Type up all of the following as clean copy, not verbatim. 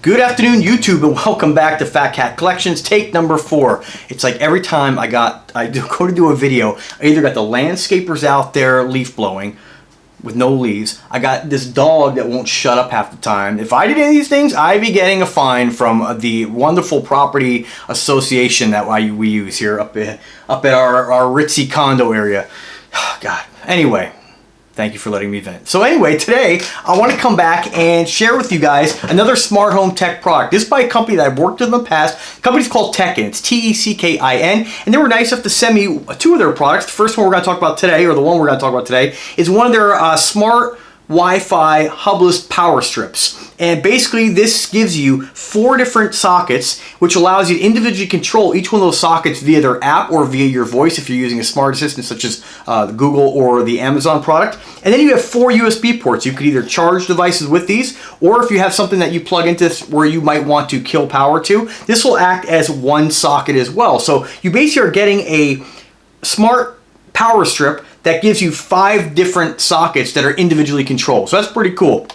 Good afternoon, YouTube, and welcome back to Fat Cat Collections, take number 4. It's like every time I go to do a video, I either got the landscapers out there leaf blowing with no leaves. I got this dog that won't shut up half the time. If I did any of these things, I'd be getting a fine from the wonderful property association that we use here up at our ritzy condo area. God. Anyway. Thank you for letting me vent. So anyway, today I want to come back and share with you guys another smart home tech product. This is by a company that I've worked with in the past. The company's called Teckin. It's Teckin, and they were nice enough to send me 2 of their products. The first one we're going to talk about today, or the one we're going to talk about today, is one of their smart Wi-Fi hubless power strips. And basically this gives you 4 different sockets, which allows you to individually control each one of those sockets via their app or via your voice if you're using a smart assistant such as the Google or the Amazon product. And then you have 4 USB ports. You could either charge devices with these, or if you have something that you plug into this where you might want to kill power to, this will act as one socket as well. So you basically are getting a smart power strip that gives you 5 different sockets that are individually controlled. So that's pretty cool.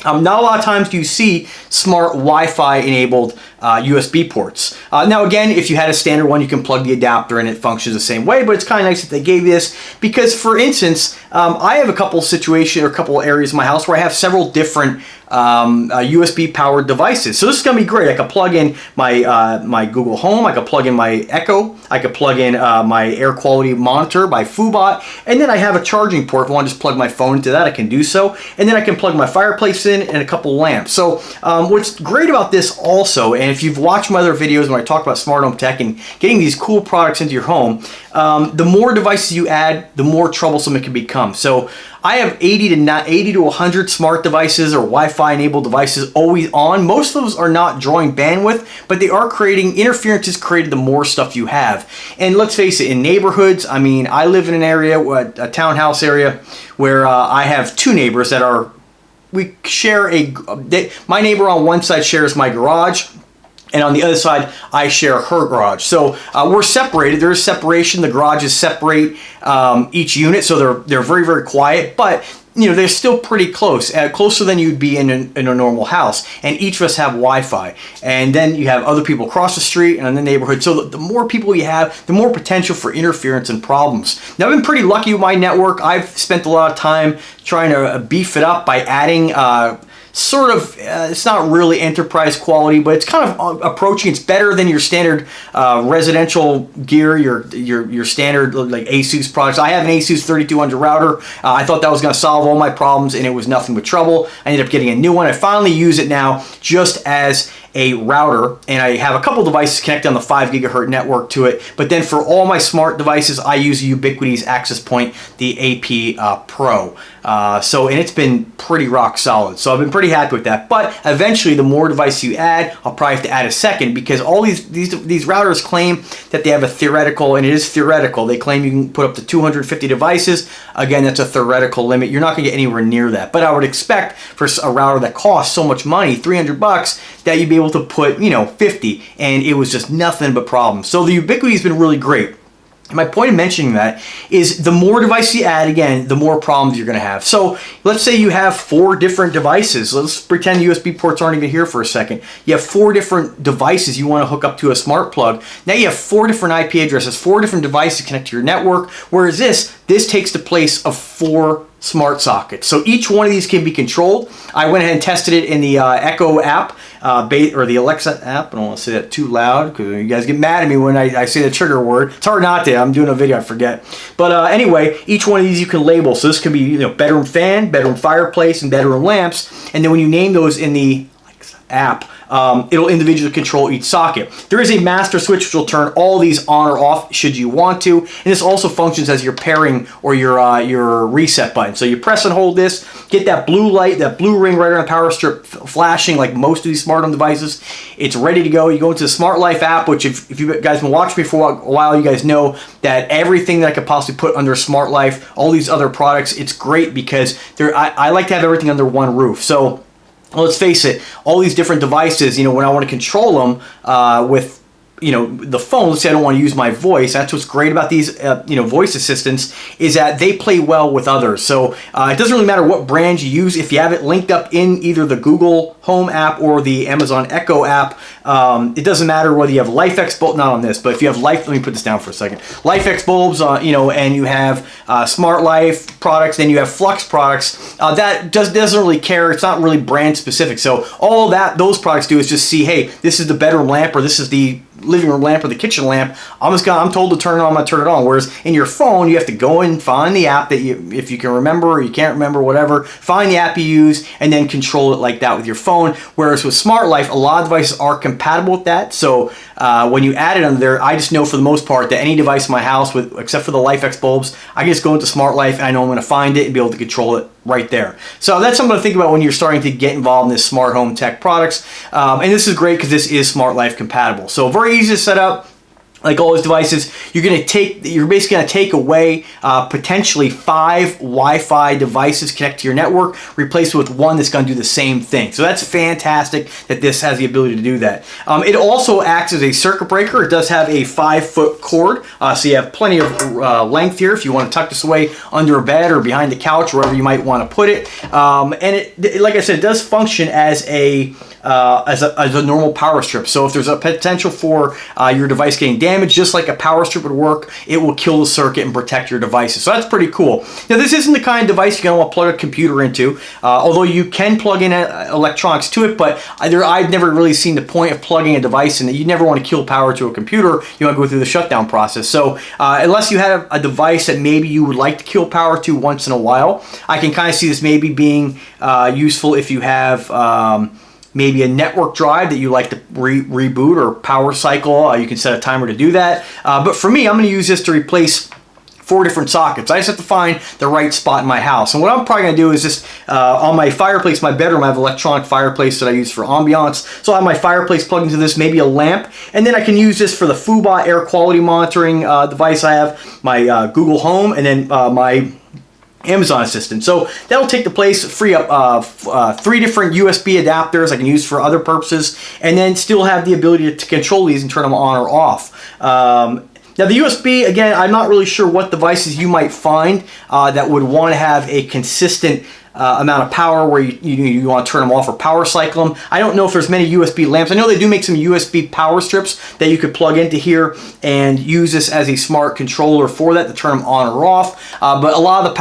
Not a lot of times do you see smart Wi-Fi enabled USB ports. Now again, if you had a standard one, you can plug the adapter and it functions the same way, but it's kind of nice that they gave you this because, for instance, I have a couple situations or a couple areas in my house where I have several different USB powered devices. So this is going to be great. I could plug in my Google Home, I could plug in my Echo, I could plug in my air quality monitor, my Foobot, and then I have a charging port. If I want to just plug my phone into that, I can do so. And then I can plug my fireplace in and a couple lamps. So what's great about this also, and if you've watched my other videos when I talk about smart home tech and getting these cool products into your home, the more devices you add, the more troublesome it can become. So I have 80 to 100 smart devices or Wi-Fi enabled devices always on. Most of those are not drawing bandwidth, but they are creating interferences created the more stuff you have. And let's face it, in neighborhoods, I mean, I live in an area, a townhouse area, where I have 2 neighbors that are, we share my neighbor on one side shares my garage, and on the other side, I share her garage. So we're separated. There is separation. The garages separate each unit, so they're very, very quiet. But you know, they're still pretty close, closer than you'd be in a normal house. And each of us have Wi-Fi. And then you have other people across the street and in the neighborhood. So the more people you have, the more potential for interference and problems. Now, I've been pretty lucky with my network. I've spent a lot of time trying to beef it up by adding it's not really enterprise quality, but it's kind of approaching. It's better than your standard residential gear, your standard like ASUS products. I have an ASUS 3200 router. I thought that was going to solve all my problems, and it was nothing but trouble. I ended up getting a new one. I finally use it now just as a router, and I have a couple devices connected on the 5 gigahertz network to it. But then for all my smart devices, I use Ubiquiti's access point, the AP Pro. And it's been pretty rock solid. So I've been pretty happy with that. But eventually, the more devices you add, I'll probably have to add a second, because all these routers claim that they have a theoretical, and it is theoretical. They claim you can put up to 250 devices. Again, that's a theoretical limit. You're not going to get anywhere near that. But I would expect for a router that costs so much money, $300, that you'd be able to put, 50, and it was just nothing but problems. So the Ubiquiti has been really great. My point of mentioning that is the more devices you add, again, the more problems you're going to have. So let's say you have 4 different devices. Let's pretend USB ports aren't even here for a second. You have 4 different devices you want to hook up to a smart plug. Now you have 4 different IP addresses, 4 different devices connect to your network, whereas this takes the place of 4 smart sockets. So each one of these can be controlled. I went ahead and tested it in the Echo app, or the Alexa app. I don't want to say that too loud because you guys get mad at me when I say the trigger word. It's hard not to. I'm doing a video, I forget. But anyway, each one of these you can label. So this could be bedroom fan, bedroom fireplace, and bedroom lamps. And then when you name those in the Alexa app, it'll individually control each socket. There is a master switch which will turn all these on or off should you want to, and this also functions as your pairing or your reset button. So you press and hold this, get that blue light, that blue ring right on the power strip flashing like most of these smart home devices. It's ready to go. You go into the Smart Life app, which if you guys been watching me for a while, you guys know that everything that I could possibly put under Smart Life, all these other products, it's great because I like to have everything under one roof. So let's face it, all these different devices, when I want to control them with the phone, let's say I don't want to use my voice. That's what's great about these, voice assistants, is that they play well with others. So it doesn't really matter what brand you use. If you have it linked up in either the Google Home app or the Amazon Echo app, it doesn't matter whether you have LifeX bulbs, not on this, but if you have let me put this down for a second. LifeX bulbs, and you have Smart Life products, then you have Flux products, that doesn't really care. It's not really brand specific. So all that those products do is just see, hey, this is the bedroom lamp, or this is the living room lamp or the kitchen lamp. I'm told to turn it on, I'm gonna turn it on. Whereas in your phone, you have to go and find the app that if you can remember or you can't remember, whatever, find the app you use and then control it like that with your phone. Whereas with Smart Life, a lot of devices are compatible with that. So when you add it under there, I just know for the most part that any device in my house, except for the LifeX bulbs, I can just go into Smart Life and I know I'm gonna find it and be able to control it right there. So that's something to think about when you're starting to get involved in this smart home tech products. And this is great because this is Smart Life compatible. So very easy to set up. Like all these devices, you're basically gonna take away potentially 5 Wi-Fi devices connected to your network, replace it with one that's gonna do the same thing. So that's fantastic that this has the ability to do that. It also acts as a circuit breaker. It does have a 5-foot cord, so you have plenty of length here if you want to tuck this away under a bed or behind the couch, wherever you might want to put it. And it, like I said, it does function as a normal power strip. So if there's a potential for your device getting damaged, just like a power strip would work, it will kill the circuit and protect your devices. So that's pretty cool. Now this isn't the kind of device you're going to want to plug a computer into, although you can plug in electronics to it, but I've never really seen the point of plugging a device in that. You never want to kill power to a computer. You want to go through the shutdown process. So unless you have a device that maybe you would like to kill power to once in a while, I can kind of see this maybe being useful if you have maybe a network drive that you like to reboot or power cycle. You can set a timer to do that. But for me, I'm going to use this to replace 4 different sockets. I just have to find the right spot in my house. And what I'm probably going to do is just on my fireplace, my bedroom, I have an electronic fireplace that I use for ambiance. So I have my fireplace plugged into this, maybe a lamp, and then I can use this for the Fuba air quality monitoring device I have, my Google Home, and then my Amazon Assistant. So that'll take the place, free up 3 different USB adapters I can use for other purposes, and then still have the ability to control these and turn them on or off. Now the USB, again, I'm not really sure what devices you might find that would want to have a consistent amount of power where you want to turn them off or power cycle them. I don't know if there's many USB lamps. I know they do make some USB power strips that you could plug into here and use this as a smart controller for that to turn them on or off. But a lot of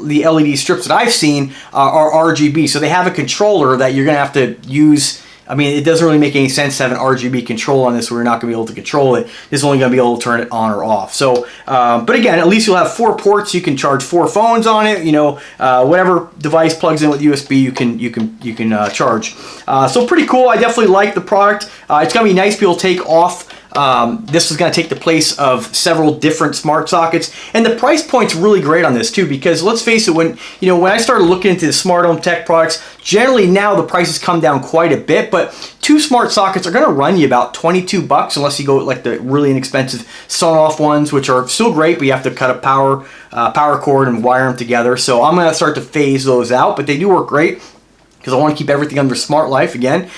the LED strips that I've seen are RGB. So they have a controller that you're going to have to use. I mean, it doesn't really make any sense to have an RGB control on this where you're not going to be able to control it. This is only going to be able to turn it on or off. So, but again, at least you'll have 4 ports. You can charge 4 phones on it. Whatever device plugs in with USB, you can charge. So pretty cool. I definitely like the product. It's going to be nice to be able to take off. This is going to take the place of several different smart sockets, and the price point's really great on this too, because let's face it, when I started looking into the smart home tech products, generally now the prices come down quite a bit, but 2 smart sockets are going to run you about $22 unless you go with like the really inexpensive Sonoff ones, which are still great, but you have to cut a power cord and wire them together. So I'm going to start to phase those out, but they do work great because I want to keep everything under Smart Life again.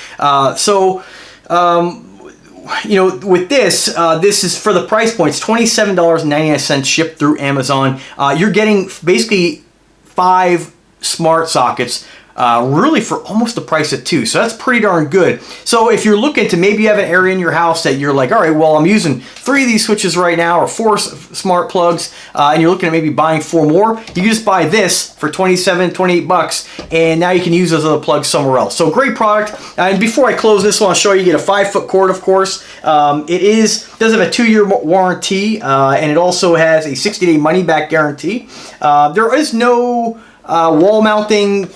With this, this is for the price point. It's $27.99 shipped through Amazon. You're getting basically 5 smart sockets really for almost the price of 2. So that's pretty darn good. So if you're looking to, maybe you have an area in your house that you're like, all right, well, I'm using 3 of these switches right now, or 4 smart plugs, and you're looking at maybe buying 4 more, you can just buy this for $28, and now you can use those other plugs somewhere else. So great product. And before I close this one, I'll show you get a 5-foot cord, of course. It does have a 2-year warranty, and it also has a 60-day money-back guarantee. There is no wall mounting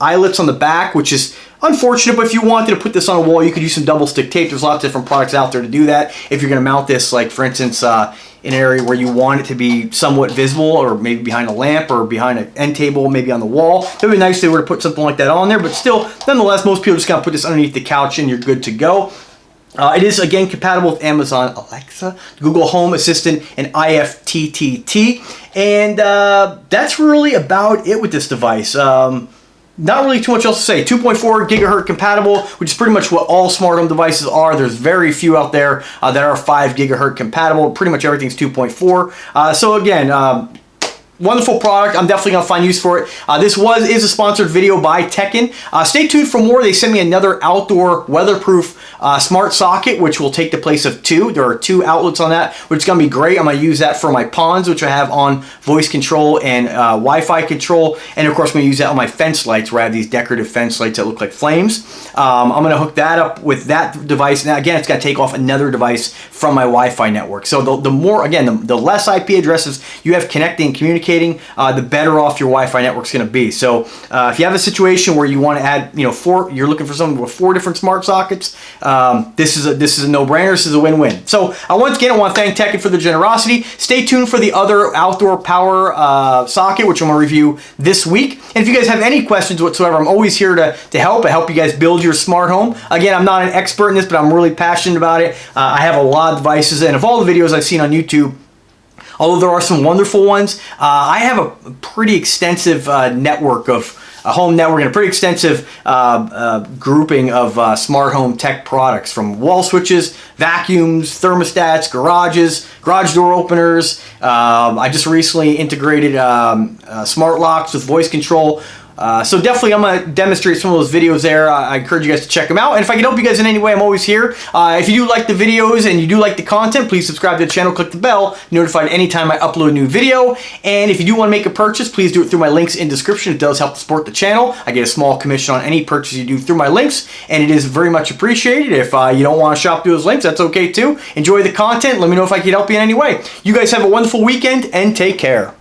eyelets on the back, which is unfortunate, but if you wanted to put this on a wall, you could use some double stick tape. There's lots of different products out there to do that. If you're going to mount this, like for instance, in an area where you want it to be somewhat visible, or maybe behind a lamp or behind an end table, maybe on the wall, it would be nice if they were to put something like that on there, but still, nonetheless, most people just got to put this underneath the couch and you're good to go. It is, again, compatible with Amazon Alexa, Google Home Assistant, and IFTTT. And that's really about it with this device. not really too much else to say. 2.4 gigahertz compatible, which is pretty much what all smart home devices are. There's very few out there that are 5 gigahertz compatible. Pretty much everything's 2.4. So again, wonderful product. I'm definitely gonna find use for it. This is a sponsored video by Teckin. Stay tuned for more. They sent me another outdoor weatherproof smart socket, which will take the place of 2. There are 2 outlets on that, which is gonna be great. I'm gonna use that for my ponds, which I have on voice control and Wi-Fi control, and of course I'm gonna use that on my fence lights, where I have these decorative fence lights that look like flames. I'm gonna hook that up with that device. Now again, it's gonna take off another device from my Wi-Fi network. So the more, again, the less IP addresses you have connecting and communicating, the better off your Wi-Fi network's going to be. So if you have a situation where you want to add, you're looking for something with 4 different smart sockets, this is a no-brainer. This is a win-win. So once again, I want to thank Teckin for the generosity. Stay tuned for the other outdoor power socket, which I'm going to review this week. And if you guys have any questions whatsoever, I'm always here to help. I help you guys build your smart home. Again, I'm not an expert in this, but I'm really passionate about it. I have a lot of devices, and of all the videos I've seen on YouTube, although there are some wonderful ones, I have a pretty extensive network of a home network and a pretty extensive grouping of smart home tech products, from wall switches, vacuums, thermostats, garage door openers. I just recently integrated smart locks with voice control. So definitely I'm going to demonstrate some of those videos there. I encourage you guys to check them out. And if I can help you guys in any way, I'm always here. If you do like the videos and you do like the content, please subscribe to the channel, click the bell, notified anytime I upload a new video. And if you do want to make a purchase, please do it through my links in description. It does help support the channel. I get a small commission on any purchase you do through my links, and it is very much appreciated. If you don't want to shop through those links, that's okay too. Enjoy the content. Let me know if I can help you in any way. You guys have a wonderful weekend and take care.